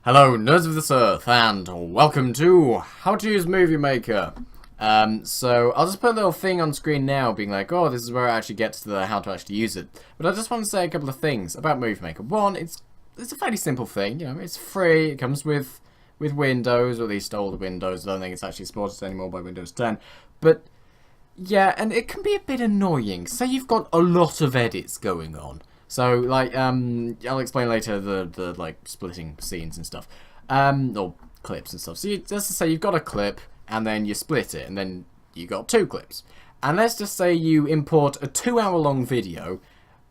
Hello, nerds of this earth, and welcome to How to Use Movie Maker. So I'll just put a little thing on screen now, being like, oh, this is where it actually gets to the how to actually use it. But I just want to say a couple of things about Movie Maker. One, it's a fairly simple thing. It's free. It comes with Windows, or at least older Windows. I don't think it's actually supported anymore by Windows 10. But yeah, and it can be a bit annoying. Say you've got a lot of edits going on. So, like, I'll explain later the like, splitting scenes and stuff. Or clips and stuff. So, let's just say you've got a clip, and then you split it, and then you got two clips. And let's just say you import a 2-hour-long video,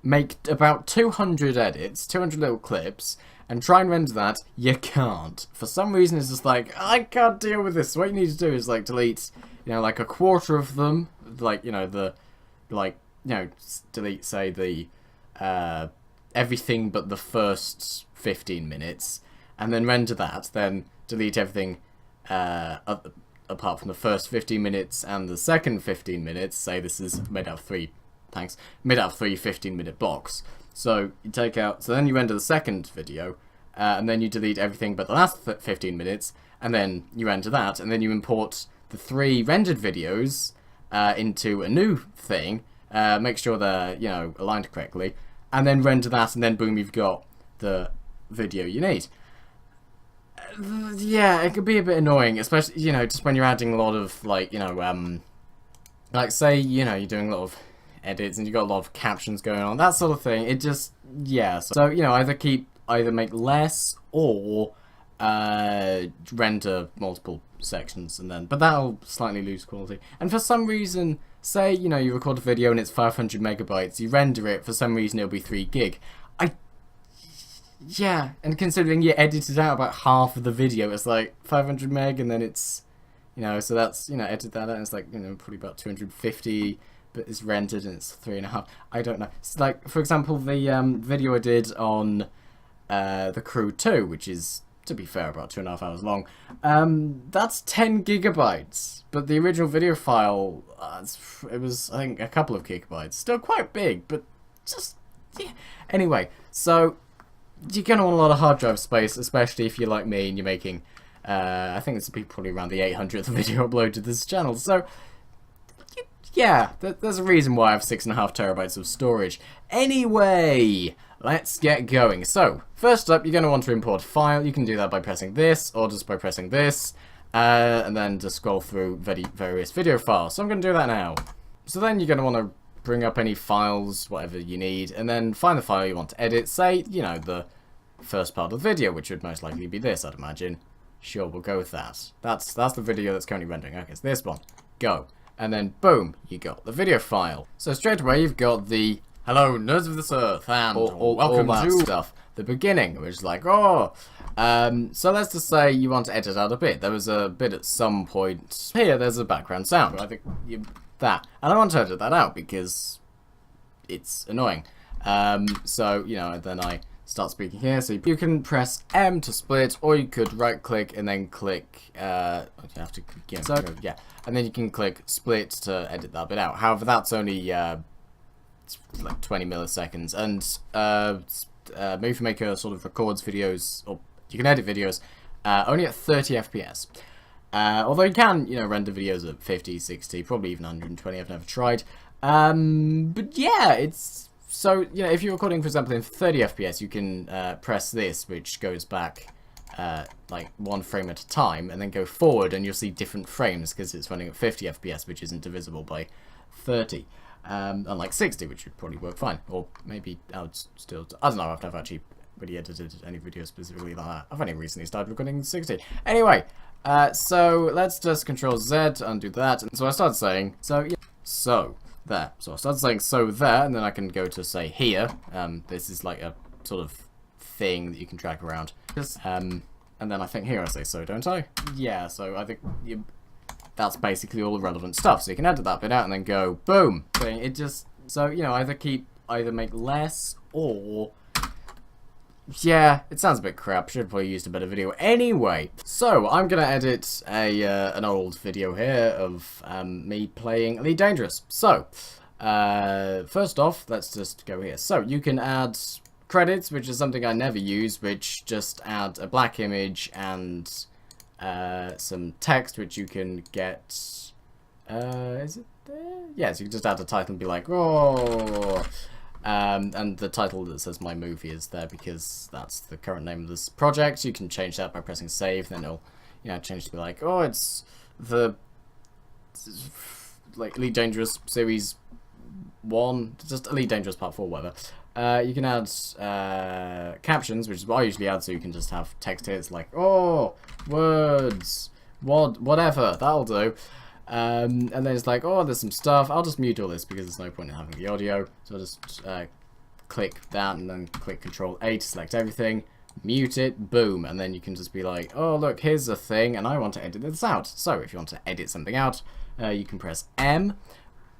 make about 200 edits, 200 little clips, and try and render that. You can't. For some reason, it's just like, I can't deal with this. What you need to do is, like, delete, like a quarter of them. Like, delete, say, the everything but the first 15 minutes, and then render that, then delete everything apart from the first 15 minutes and the second 15 minutes. Say this is made out of three 15-minute blocks. So you take out, so then you render the second video, and then you delete everything but the last 15 minutes, and then you render that, and then you import the 3 rendered videos into a new thing, make sure they're, aligned correctly, and then render that, and then boom, you've got the video you need. Yeah, it could be a bit annoying, especially, just when you're adding a lot of, like say, you're doing a lot of edits and you've got a lot of captions going on, that sort of thing. It just, yeah. So, either make less or render multiple sections, and then, but that'll slightly lose quality. And for some reason, say, you record a video and it's 500 megabytes, you render it, for some reason it'll be 3 gig. Yeah, and considering you edited out about half of the video, it's like 500 meg, and then it's, so that's, edit that out, and it's like, probably about 250, but it's rendered and it's 3.5. I don't know. It's like, for example, the video I did on The Crew 2, which is, to be fair, about 2.5 hours long. That's 10 gigabytes, but the original video file, it was, I think, a couple of gigabytes. Still quite big, but just, yeah. Anyway, so you're going to want a lot of hard drive space, especially if you're like me and you're making, I think this will be probably around the 800th video upload to this channel. So, yeah, there's a reason why I have 6.5 terabytes of storage. Anyway, let's get going. So, first up, you're going to want to import a file. You can do that by pressing this, or just by pressing this, and then just scroll through various video files. So I'm going to do that now. So then you're going to want to bring up any files, whatever you need, and then find the file you want to edit. Say, the first part of the video, which would most likely be this, I'd imagine. Sure, we'll go with that. That's the video that's currently rendering. Okay, so this one. Go. And then, boom, you got the video file. So straight away, you've got the hello, nerds of this earth, and welcome to stuff. The beginning, which is like, so let's just say you want to edit out a bit. There was a bit at some point. Here, there's a background sound. I think that. And I want to edit that out because it's annoying. So, then I start speaking here. So you can press M to split, or you could right-click and then click, you have to, yeah. And then you can click split to edit that bit out. However, that's only, it's like 20 milliseconds. And Movie Maker sort of records videos, or you can edit videos, only at 30 FPS. Although you can, render videos at 50, 60, probably even 120, I've never tried. But yeah, it's, so, if you're recording, for example, in 30 FPS, you can press this, which goes back, like, 1 frame at a time, and then go forward, and you'll see different frames, because it's running at 50 FPS, which isn't divisible by 30. Unlike 60, which would probably work fine. Or maybe I would still, I don't know, I've never actually really edited any video specifically like that. I've only recently started recording 60. Anyway, so let's just Control Z to undo that. And so I started saying, there. So I started saying there, and then I can go to say here. This is like a sort of thing that you can drag around. And then I think here I say so, don't I? Yeah, so I think that's basically all the relevant stuff. So you can edit that bit out and then go boom. It just, so, either make less or, yeah, it sounds a bit crap. Should have probably used a better video. Anyway, so I'm gonna edit an old video here of me playing Elite Dangerous. So, first off, let's just go here. So you can add credits, which is something I never use, which just add a black image and some text, which you can get. Is it there? Yeah, so you can just add a title and be like, oh. And the title that says my movie is there because that's the current name of this project. You can change that by pressing save, then it'll, change to be like, oh, it's the Elite Dangerous Series 1, just Elite Dangerous Part 4, whatever. You can add captions, which is what I usually add, so you can just have text here. It's like, oh, words, whatever, that'll do. And then it's like, oh, there's some stuff. I'll just mute all this because there's no point in having the audio. So I'll just click that and then click Control-A to select everything. Mute it, boom. And then you can just be like, oh, look, here's a thing, and I want to edit this out. So if you want to edit something out, you can press M,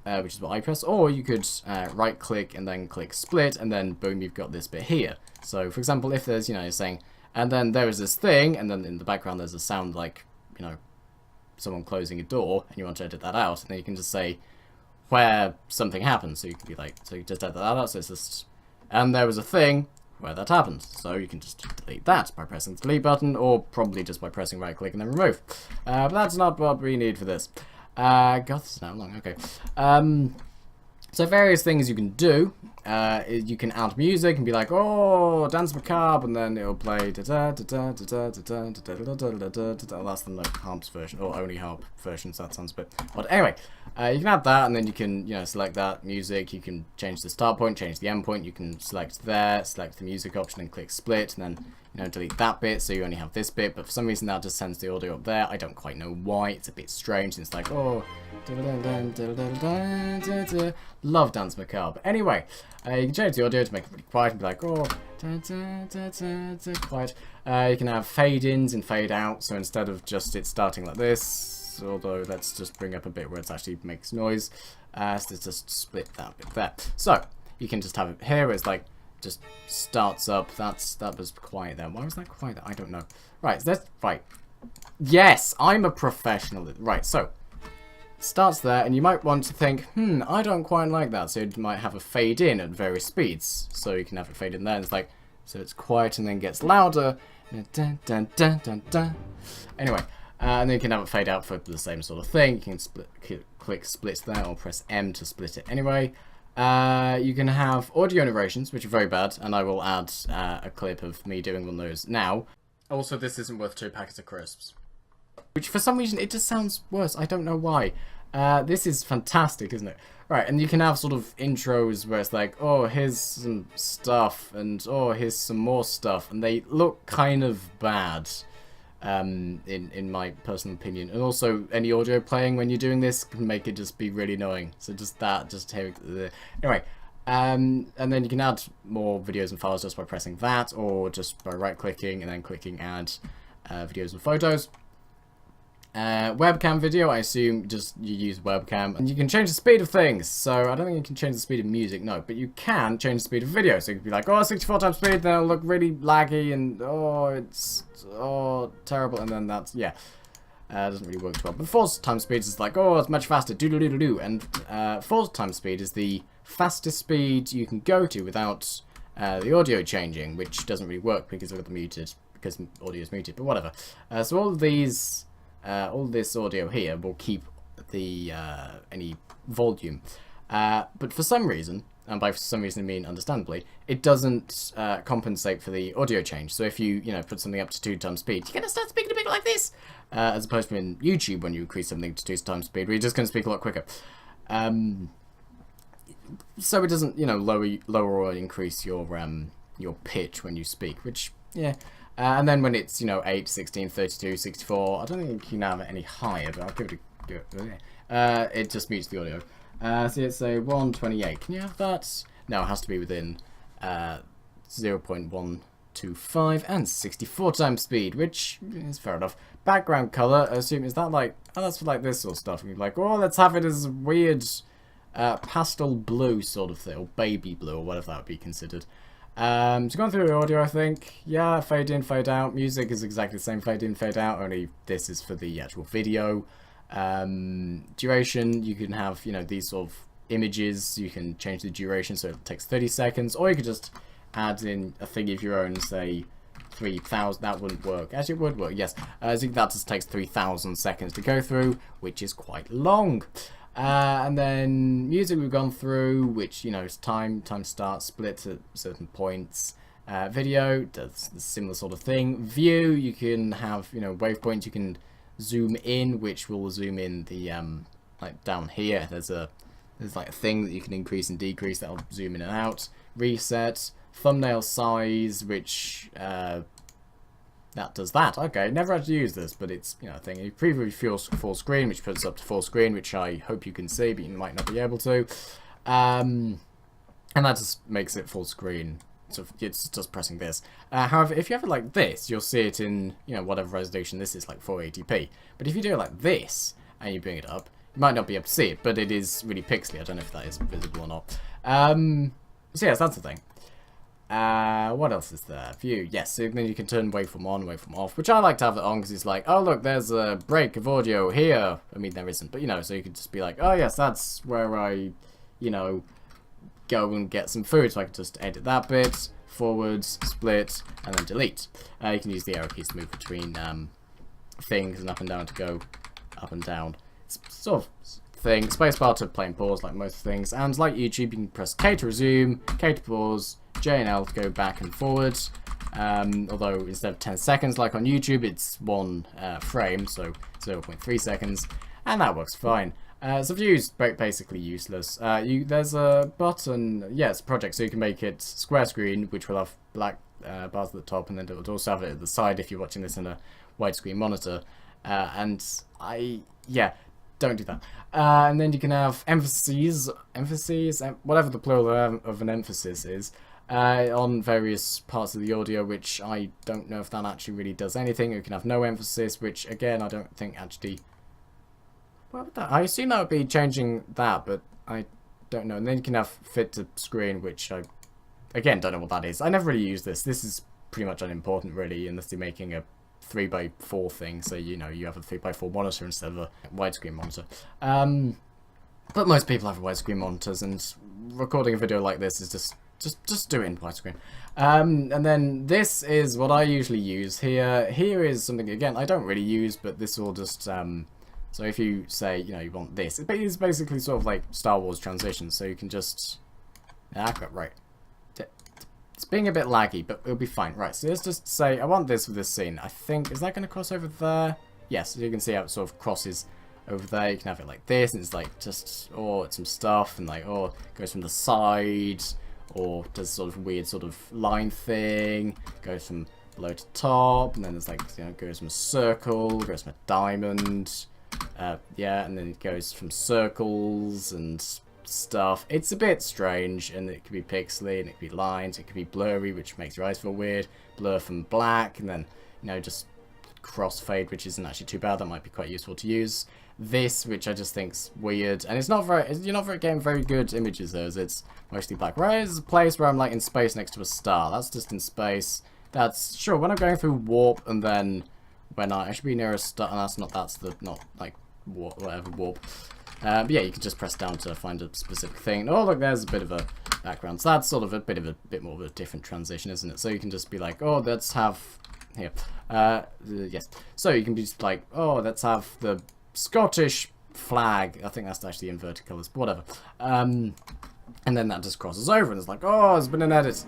which is what I press, or you could right-click and then click Split, and then boom, you've got this bit here. So, for example, if there's, you're saying, and then there is this thing, and then in the background there's a sound like, someone closing a door, and you want to edit that out, and then you can just say where something happens. So you can be like, so you just edit that out, so it's just, and there was a thing where that happened. So you can just delete that by pressing the delete button, or probably just by pressing right click and then remove. But that's not what we need for this. God, this is now long, okay. So various things you can do. You can add music and be like, oh, Dance Macabre, and then it'll play da da da da da da da da da da da da. That's the no harps version, or only harp version, so that sounds a bit odd. Anyway, you can add that, and then you can, select that music. You can change the start point, change the end point. You can select there, select the music option, and click split, and then delete that bit, so you only have this bit. But for some reason, that just sends the audio up there. I don't quite know why. It's a bit strange. It's like, oh, love Dance Macabre. Anyway, you can change the audio to make it really quiet and be like, oh, quiet. You can have fade-ins and fade-out, so instead of just it starting like this, although let's just bring up a bit where it actually makes noise, so let's just split that bit there. So, you can just have it here where it's like, just starts up. That was quiet there. Why was that quiet there? I don't know. Right, so right. Yes, I'm a professional. Right, so starts there, and you might want to think, I don't quite like that. So you might have a fade in at various speeds. So you can have it fade in there, and it's like, so it's quiet and then gets louder. Dun, dun, dun, dun, dun. Anyway, and then you can have it fade out for the same sort of thing. You can click split there, or press M to split it anyway. You can have audio narrations, which are very bad, and I will add a clip of me doing one of those now. Also, this isn't worth 2 packets of crisps. Which, for some reason, it just sounds worse. I don't know why. This is fantastic, isn't it? Right, and you can have sort of intros where it's like, oh, here's some stuff, and oh, here's some more stuff, and they look kind of bad. In my personal opinion, and also any audio playing when you're doing this can make it just be really annoying. So just hearing anyway, and then you can add more videos and files just by pressing that, or just by right clicking and then clicking add videos and photos. Webcam video, I assume just you use webcam, and you can change the speed of things. So I don't think you can change the speed of music, no, but you can change the speed of video. So you could be like, oh, 64 times speed, then it'll look really laggy, and oh, it's terrible, and then that's, yeah, doesn't really work well. But 4 times speed is like, oh, it's much faster, doo-doo-doo-doo-doo, and 4 times speed is the fastest speed you can go to without the audio changing, which doesn't really work because I've got the muted, because audio is muted, but whatever. So all of these. All this audio here will keep the any volume, but for some reason, and by for some reason I mean understandably, it doesn't compensate for the audio change. So if you put something up to 2 times speed, you're gonna start speaking a bit like this, as opposed to in YouTube when you increase something to 2 times speed, where you're just gonna speak a lot quicker. So it doesn't lower or increase your pitch when you speak, which yeah. And then when it's, 8, 16, 32, 64, I don't think you can have it any higher, but I'll give it a it just mutes the audio. So let's say 128. Can you have that? No, it has to be within 0.125 and 64 times speed, which is fair enough. Background color, I assume, is that like, oh, that's for like this sort of stuff. And you're like, oh, let's have it as weird pastel blue sort of thing, or baby blue, or whatever that would be considered. So going through the audio, I think, yeah, fade in, fade out. Music is exactly the same, fade in, fade out, only this is for the actual video. Duration, you can have, these sort of images. You can change the duration so it takes 30 seconds, or you could just add in a thing of your own, say 3,000, that wouldn't work. Actually, it would work, yes. As that just takes 3,000 seconds to go through, which is quite long. And then music we've gone through, which, you know, is time start, split at certain points. Video does the similar sort of thing. View, you can have, you know, waypoints you can zoom in, which will zoom in the like down here. There's like a thing that you can increase and decrease that'll zoom in and out. Reset, thumbnail size, which that does that. Okay, never had to use this, but it's, you know, a thing. You preview full screen, which puts up to full screen, which I hope you can see, but you might not be able to. And that just makes it full screen. So it's just pressing this. However, if you have it like this, you'll see it in, you know, whatever resolution this is, like 480p. But if you do it like this, and you bring it up, you might not be able to see it, but it is really pixely. I don't know if that is visible or not. So yes, that's the thing. What else is there? View. Yes, so then you can turn waveform on, waveform off, which I like to have it on because it's like, oh look, there's a break of audio here. I mean, there isn't, but you know, so you could just be like, oh yes, that's where I, you know, go and get some food. So I can just edit that bit, forwards, split, and then delete. You can use the arrow keys to move between things and up and down to go up and down. It's sort of thing. Spacebar to play and pause like most things. And like YouTube, you can press K to resume, K to pause, J and L to go back and forward. Although instead of 10 seconds like on YouTube, it's one frame, so 0.3 seconds. And that works fine. So view's basically useless. There's a button, yes, project, so you can make it square screen, which will have black bars at the top, and then it will also have it at the side if you're watching this on a widescreen monitor. Yeah, don't do that. And then you can have emphases, whatever the plural of an emphasis is, on various parts of the audio, which I don't know if that actually really does anything. You can have no emphasis, which again I don't think actually. What would that? I assume that would be changing that, but I don't know. And then you can have fit to screen, which I, again, don't know what that is. I never really use this. This is pretty much unimportant, really, unless you're making a 3x4 thing. So, you know, you have a 3x4 monitor instead of a widescreen monitor. But most people have widescreen monitors, and recording a video like this is just do it in widescreen. And then this is what I usually use here. Here is something, again, I don't really use, but this will just... So if you say, you know, you want this, it's basically sort of like Star Wars transitions, so you can just... right. It's being a bit laggy, but it'll be fine. Right, so let's just say, I want this with this scene. I think, is that going to cross over there? Yes, so you can see how it sort of crosses over there. You can have it like this, and it's like just, oh, it's some stuff, and like, oh, it goes from the side, or does sort of weird sort of line thing, goes from below to top, and then there's like, you know, goes from a circle, goes from a diamond... yeah, and then it goes from circles and stuff. It's a bit strange, and it could be pixely, and it could be lines, it could be blurry, which makes your eyes feel weird. Blur from black, and then, you know, just crossfade, which isn't actually too bad. That might be quite useful to use. This, which I just think's weird, and it's not very, you're not getting very good images though, as it's mostly black. Right, there's a place where I'm like in space next to a star. That's just in space. That's, sure, when I'm going through warp, and then when I should be near a star, and that's not like warp, whatever warp. But yeah, you can just press down to find a specific thing. Oh look, there's a bit of a background. So that's sort of a bit more of a different transition, isn't it? So you can just be like, oh, let's have here. Yes. So you can be just like, oh, let's have the Scottish flag. I think that's actually inverted colours, but whatever. And then that just crosses over, and it's like, oh, there's been an edit.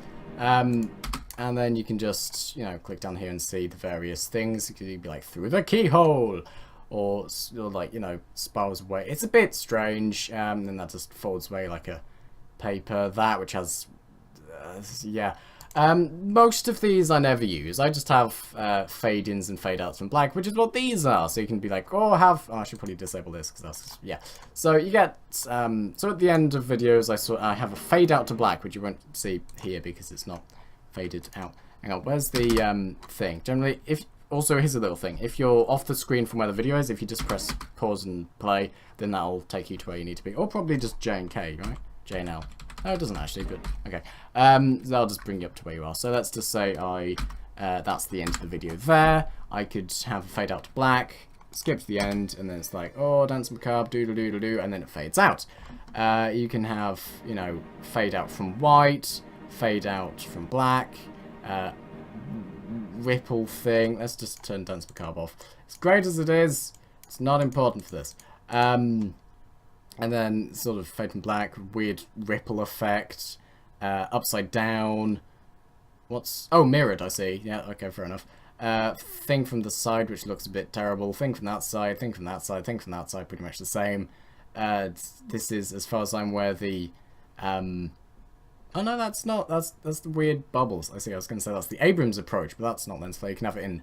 And then you can just, you know, click down here and see the various things. You could be like, through the keyhole, or like, you know, spirals away. It's a bit strange, and then that just folds away like a paper. That, which has, yeah. Most of these I never use. I just have fade-ins and fade-outs from black, which is what these are. So you can be like, oh, I should probably disable this, because that's, yeah. So you get, so at the end of videos, I have a fade-out to black, which you won't see here because it's not faded out. Hang on, where's the thing? Generally, also here's a little thing. If you're off the screen from where the video is, if you just press pause and play, then that'll take you to where you need to be. Or probably just J and K, right? J and L. No, it doesn't actually, but okay. That'll just bring you up to where you are. So let's just say that's the end of the video there. I could have a fade out to black, skip to the end, and then it's like, oh, Dance Macabre, doodle-doodle-doo, and then it fades out. You can have, you know, fade out from white, fade out from black, ripple thing. Let's just turn Dense Macabre off. As great as it is, it's not important for this. And then sort of fade from black, weird ripple effect, upside down. Oh, mirrored, I see. Yeah, okay, fair enough. Thing from the side, which looks a bit terrible. Thing from that side, thing from that side, thing from that side, pretty much the same. This is, as far as I'm aware, the... Oh no, that's not. That's the weird bubbles. I see. I was going to say that's the Abrams approach, but that's not lens flare. You can have it in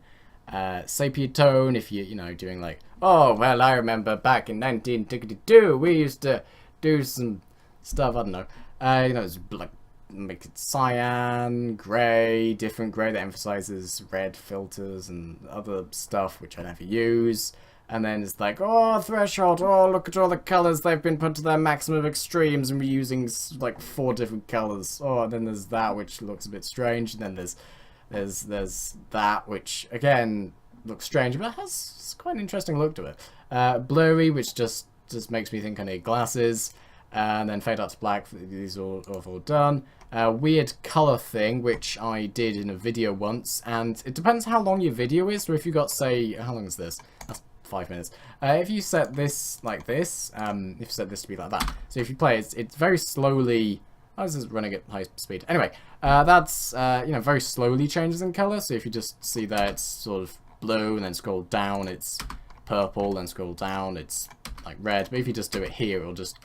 sepia tone if you know doing like, oh well, I remember back in 1952 we used to do some stuff. I don't know. You know, it's like make it cyan, grey, different grey that emphasizes red filters and other stuff which I never use. And then it's like, oh, threshold, oh, look at all the colours they've been put to their maximum extremes, and we're using, like, 4 different colours. Oh, and then there's that, which looks a bit strange, and then there's that, which, again, looks strange, but has quite an interesting look to it. Blurry, which just makes me think I need glasses, and then fade out to black, these are all done. Weird colour thing, which I did in a video once, and it depends how long your video is, so if you got, say, how long is this? That's 5 minutes. If you set this like this, if you set this to be like that, so if you play it, it's very slowly. Oh, this is running at high speed. Anyway, that's you know, very slowly changes in color. So if you just see there, it's sort of blue, and then scroll down, it's purple, then scroll down, it's like red. But if you just do it here, it'll just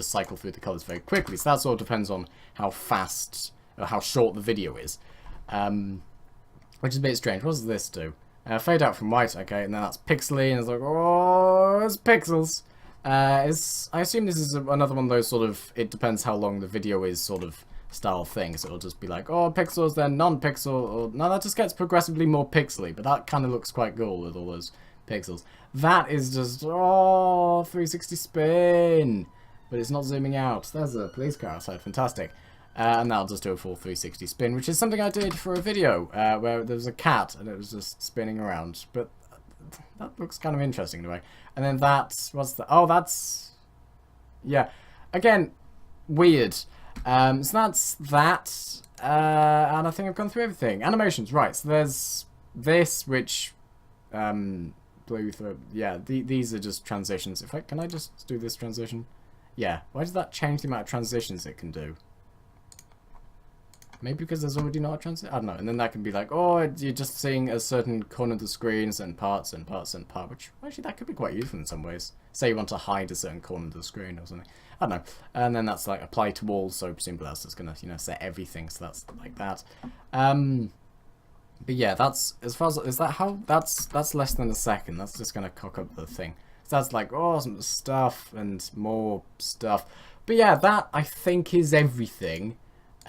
cycle through the colors very quickly. So that sort of depends on how fast or how short the video is, which is a bit strange. What does this do? Fade out from white, okay, and then that's pixely, and it's like, oh, it's pixels. I assume this is another one of those sort of, it depends how long the video is sort of style things. It'll just be like, oh, pixels, then non-pixel, or no, that just gets progressively more pixely, but that kind of looks quite cool with all those pixels. That is just, oh, 360 spin, but it's not zooming out. There's a police car outside, fantastic. And that'll just do a full 360 spin, which is something I did for a video where there was a cat and it was just spinning around. But that looks kind of interesting anyway. And then that's, what's the, oh, that's, yeah. Again, weird. So that's that. And I think I've gone through everything. Animations, right. So there's this, which, yeah, these are just transitions. In fact, can I just do this transition? Yeah. Why does that change the amount of transitions it can do? Maybe because there's already not a transition? I don't know. And then that can be like, oh, you're just seeing a certain corner of the screen, certain parts, and parts, and part, which actually that could be quite useful in some ways. Say you want to hide a certain corner of the screen or something. I don't know. And then that's like apply to all, so presumably that's just going to, you know, set everything, so that's like that. But yeah, that's, as far as, is that how, that's less than a second. That's just going to cock up the thing. So that's like, oh, some stuff and more stuff. But yeah, that I think is everything.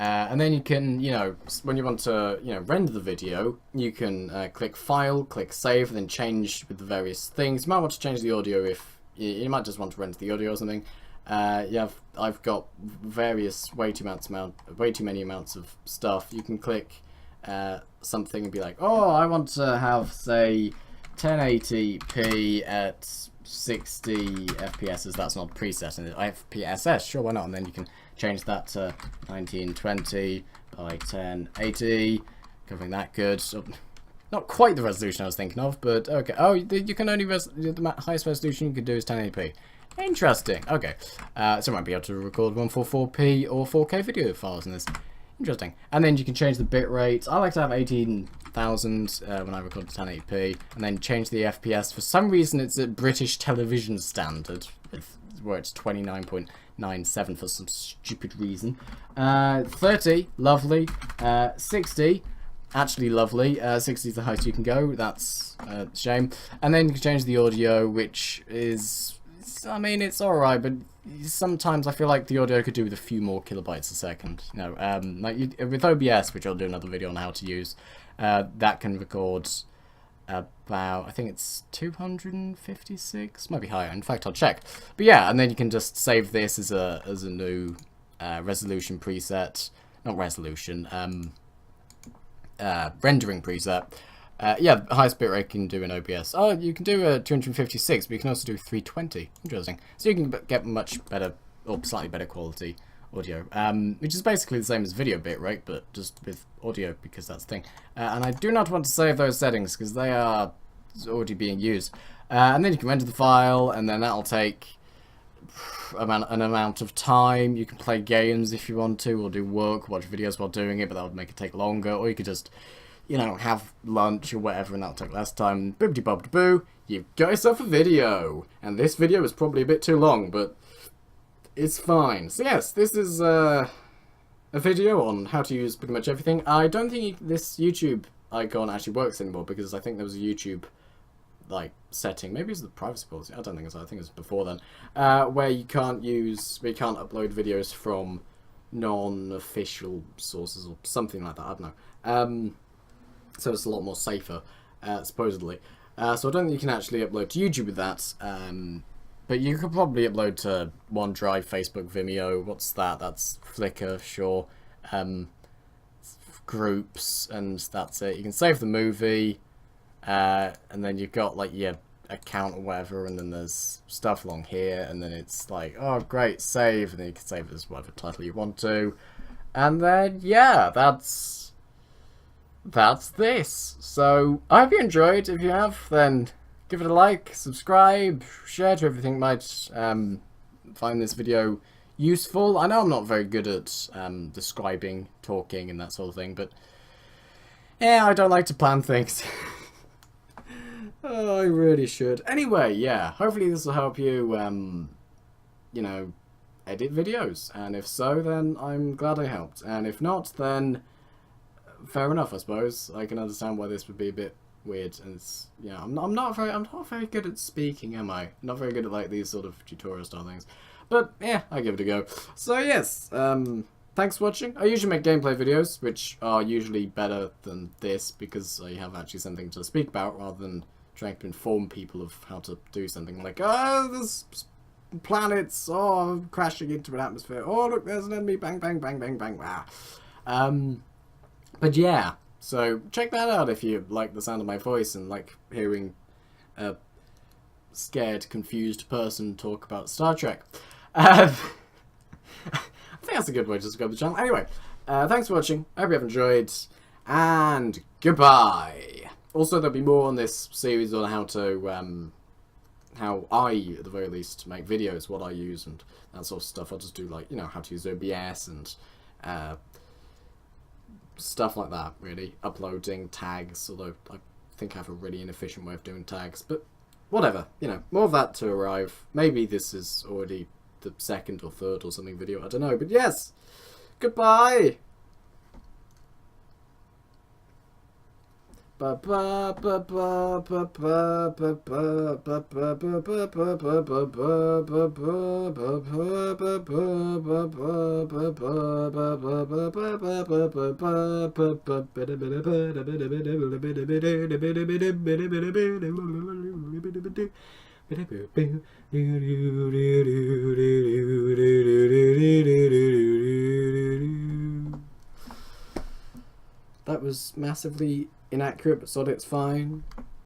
And then you can, you know, when you want to, you know, render the video, you can click File, click Save, and then change with the various things. You might want to change the audio if you might just want to render the audio or something. Yeah, I've got various way too many amounts of stuff. You can click something and be like, oh, I want to have, say, 1080p at 60 FPS. That's not preset, and FPSS, sure, why not? And then you can change that to 1920 by 1080, covering that good. So, not quite the resolution I was thinking of, but okay. Oh, you can only the highest resolution you can do is 1080p. Interesting. Okay, so I might be able to record 144p or 4K video files in this. Interesting. And then you can change the bit rate. I like to have 18,000 when I record 1080p, and then change the FPS. For some reason, it's at British television standard, where it's 29.97 for some stupid reason. 30, lovely. 60, actually lovely. 60 is the highest you can go. That's a shame. And then you can change the audio, which is, I mean, it's alright, but sometimes I feel like the audio could do with a few more kilobytes a second. You know, like with OBS, which I'll do another video on how to use, that can record about, I think it's 256, might be higher. In fact, I'll check. But yeah, and then you can just save this as a new resolution preset, not resolution, rendering preset. Yeah, highest bitrate you can do in OBS. Oh, you can do 256, but you can also do 320. Interesting. So you can get much better, or slightly better quality audio, which is basically the same as video bitrate, but just with audio, because that's the thing. And I do not want to save those settings, because they are already being used. And then you can render the file, and then that'll take an amount of time. You can play games if you want to, or do work, watch videos while doing it, but that would make it take longer. Or you could just, you know, have lunch or whatever, and that'll take less time. Boopty bob boo, you've got yourself a video. And this video is probably a bit too long, but it's fine. So yes, this is a video on how to use pretty much everything. I don't think this YouTube icon actually works anymore, because I think there was a YouTube setting, maybe it's the privacy policy, I don't think so, I think it was before then, where you can't upload videos from non-official sources or something like that, I don't know. So it's a lot more safer, supposedly. So I don't think you can actually upload to YouTube with that, but you could probably upload to OneDrive, Facebook, Vimeo, what's that? That's Flickr, sure. Groups, and that's it. You can save the movie, and then you've got like your account or whatever, and then there's stuff along here, and then it's like, oh great, save, and then you can save it as whatever title you want to, and then yeah, that's this. So I hope you enjoyed. If you have, then give it a like, subscribe, share to everything might find this video useful. I know I'm not very good at describing, talking, and that sort of thing, but yeah, I don't like to plan things. Oh, I really should. Anyway, yeah, hopefully this will help you, you know, edit videos. And if so, then I'm glad I helped. And if not, then fair enough, I suppose. I can understand why this would be a bit weird. And it's, yeah, I'm not very good at speaking, am I? Not very good at like these sort of tutorial style things. But yeah, I give it a go. So yes, thanks for watching. I usually make gameplay videos, which are usually better than this, because I have actually something to speak about rather than trying to inform people of how to do something like, oh, there's planets, oh, I'm crashing into an atmosphere, oh, look, there's an enemy, bang, bang, bang, bang, bang, ah. But yeah, so check that out if you like the sound of my voice and like hearing a scared, confused person talk about Star Trek. I think that's a good way to describe the channel. Anyway, thanks for watching, I hope you have enjoyed, and goodbye! Also, there'll be more on this series on how to, how I, at the very least, make videos, what I use, and that sort of stuff. I'll just do, like, you know, how to use OBS and stuff like that, really. Uploading tags, although I think I have a really inefficient way of doing tags, but whatever, you know, more of that to arrive. Maybe this is already the second or third or something video, I don't know, but yes! Goodbye! That was massively inaccurate, but so it's fine.